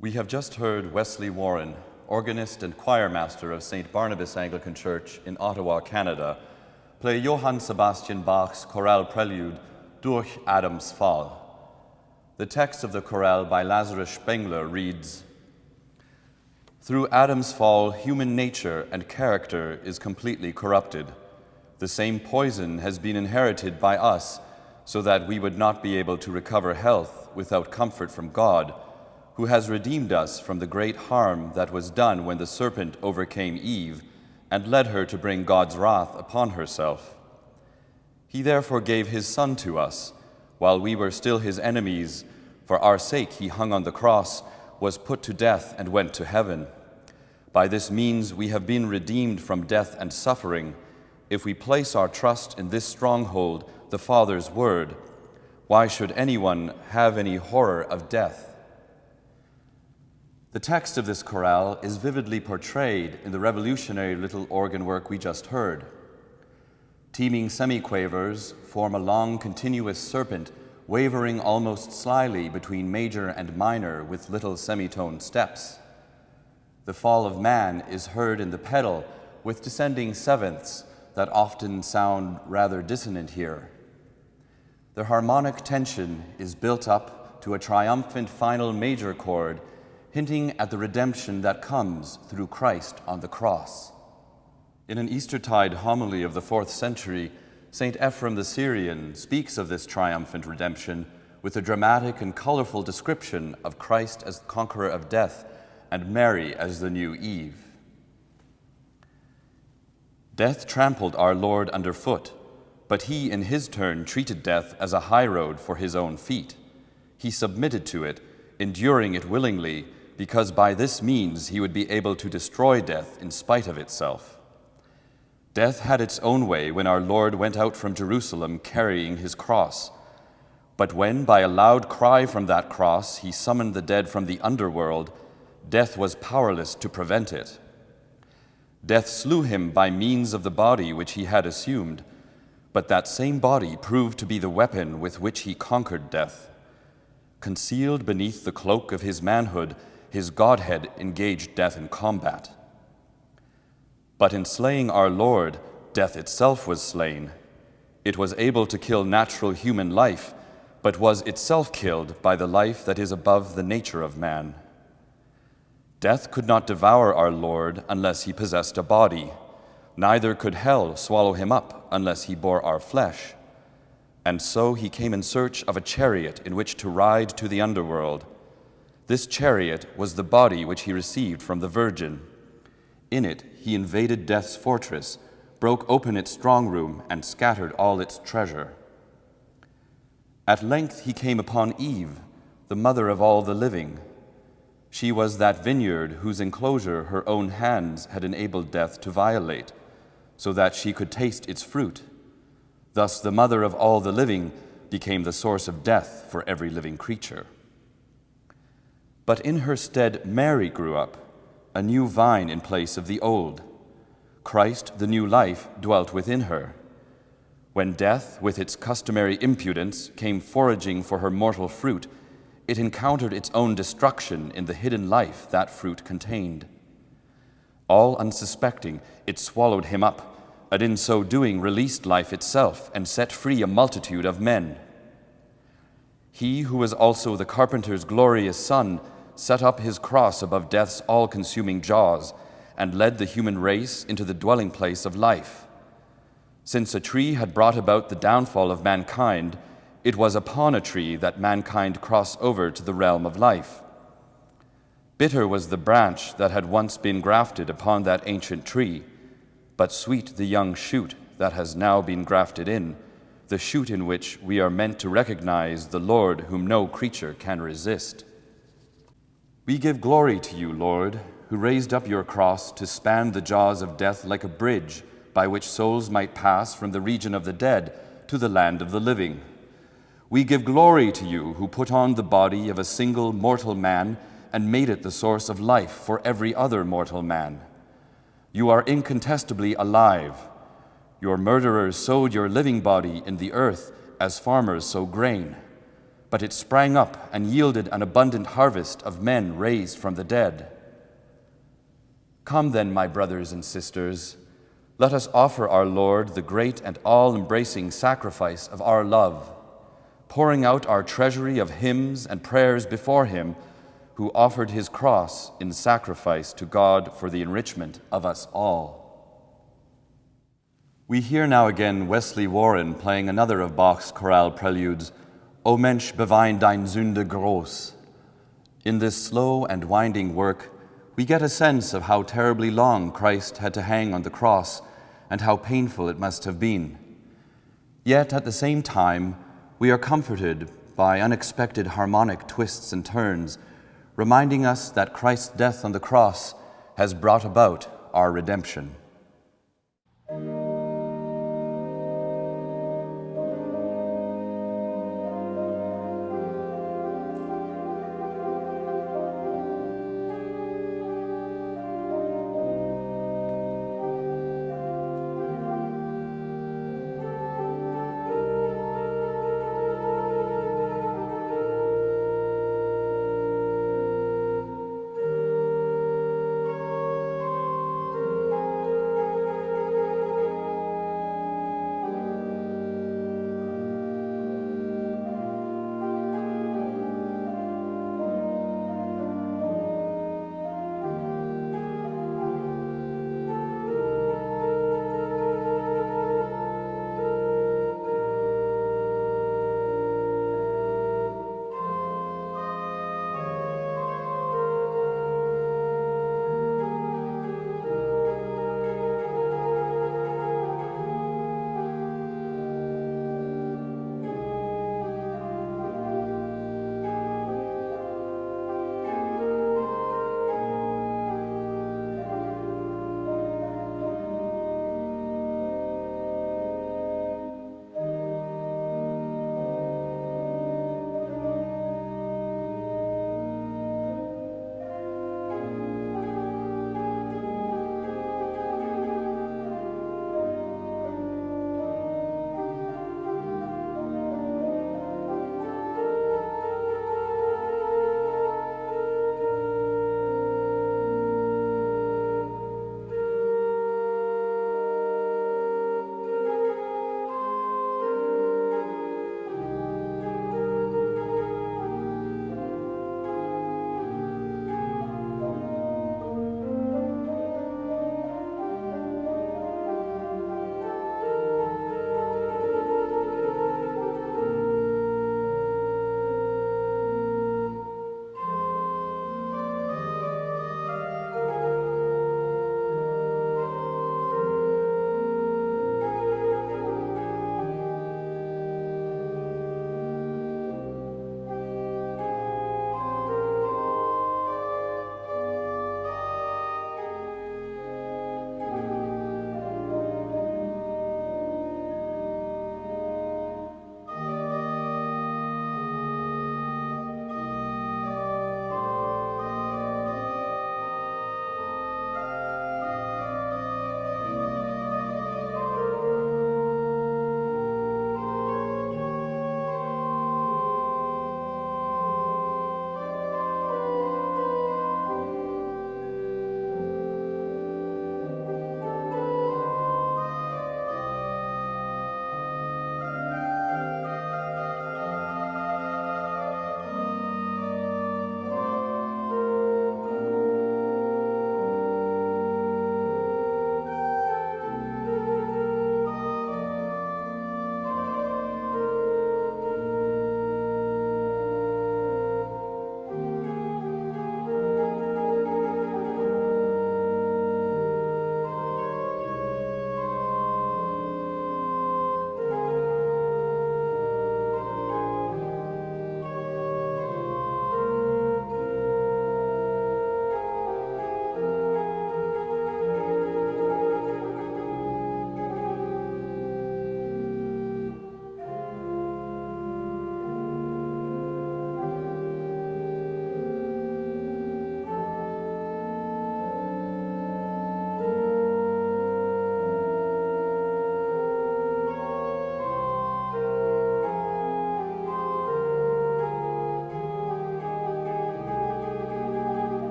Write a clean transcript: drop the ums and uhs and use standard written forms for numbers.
We have just heard Wesley Warren, organist and choirmaster of St. Barnabas Anglican Church in Ottawa, Canada, play Johann Sebastian Bach's chorale prelude, Durch Adams Fall. The text of the chorale by Lazarus Spengler reads, "Through Adam's fall, human nature and character is completely corrupted. The same poison has been inherited by us, so that we would not be able to recover health without comfort from God, who has redeemed us from the great harm that was done when the serpent overcame Eve and led her to bring God's wrath upon herself. He therefore gave his Son to us, while we were still his enemies. For our sake he hung on the cross, was put to death, and went to heaven. By this means we have been redeemed from death and suffering, if we place our trust in this stronghold, the Father's word. Why should anyone have any horror of death?" The text of this chorale is vividly portrayed in the revolutionary little organ work we just heard. Teeming semiquavers form a long, continuous serpent, wavering almost slyly between major and minor with little semitone steps. The fall of man is heard in the pedal with descending sevenths that often sound rather dissonant here. The harmonic tension is built up to a triumphant final major chord, hinting at the redemption that comes through Christ on the cross. In an Eastertide homily of the 4th century, St. Ephrem the Syrian speaks of this triumphant redemption with a dramatic and colorful description of Christ as the conqueror of death and Mary as the new Eve. "Death trampled our Lord underfoot, but he in his turn treated death as a highroad for his own feet. He submitted to it, enduring it willingly, because by this means he would be able to destroy death in spite of itself. Death had its own way when our Lord went out from Jerusalem carrying his cross. But when, by a loud cry from that cross, he summoned the dead from the underworld, death was powerless to prevent it. Death slew him by means of the body which he had assumed, but that same body proved to be the weapon with which he conquered death. Concealed beneath the cloak of his manhood, his Godhead engaged death in combat. But in slaying our Lord, death itself was slain. It was able to kill natural human life, but was itself killed by the life that is above the nature of man. Death could not devour our Lord unless he possessed a body. Neither could hell swallow him up unless he bore our flesh. And so he came in search of a chariot in which to ride to the underworld. This chariot was the body which he received from the Virgin. In it he invaded death's fortress, broke open its strong room, and scattered all its treasure. At length he came upon Eve, the mother of all the living. She was that vineyard whose enclosure her own hands had enabled death to violate, so that she could taste its fruit. Thus the mother of all the living became the source of death for every living creature. But in her stead Mary grew up, a new vine in place of the old. Christ, the new life, dwelt within her. When death, with its customary impudence, came foraging for her mortal fruit, it encountered its own destruction in the hidden life that fruit contained. All unsuspecting, it swallowed him up, and in so doing released life itself and set free a multitude of men. He who was also the carpenter's glorious Son set up his cross above death's all-consuming jaws and led the human race into the dwelling place of life. Since a tree had brought about the downfall of mankind, it was upon a tree that mankind crossed over to the realm of life. Bitter was the branch that had once been grafted upon that ancient tree, but sweet the young shoot that has now been grafted in, the shoot in which we are meant to recognize the Lord whom no creature can resist. We give glory to you, Lord, who raised up your cross to span the jaws of death like a bridge by which souls might pass from the region of the dead to the land of the living. We give glory to you, who put on the body of a single mortal man and made it the source of life for every other mortal man. You are incontestably alive. Your murderers sowed your living body in the earth as farmers sow grain. but it sprang up and yielded an abundant harvest of men raised from the dead. Come then, my brothers and sisters, let us offer our Lord the great and all-embracing sacrifice of our love, pouring out our treasury of hymns and prayers before him, who offered his cross in sacrifice to God for the enrichment of us all. We hear now again Wesley Warren playing another of Bach's chorale preludes, O Mensch, bewein dein Sünde groß. In this slow and winding work, we get a sense of how terribly long Christ had to hang on the cross and how painful it must have been. Yet at the same time, we are comforted by unexpected harmonic twists and turns, reminding us that Christ's death on the cross has brought about our redemption.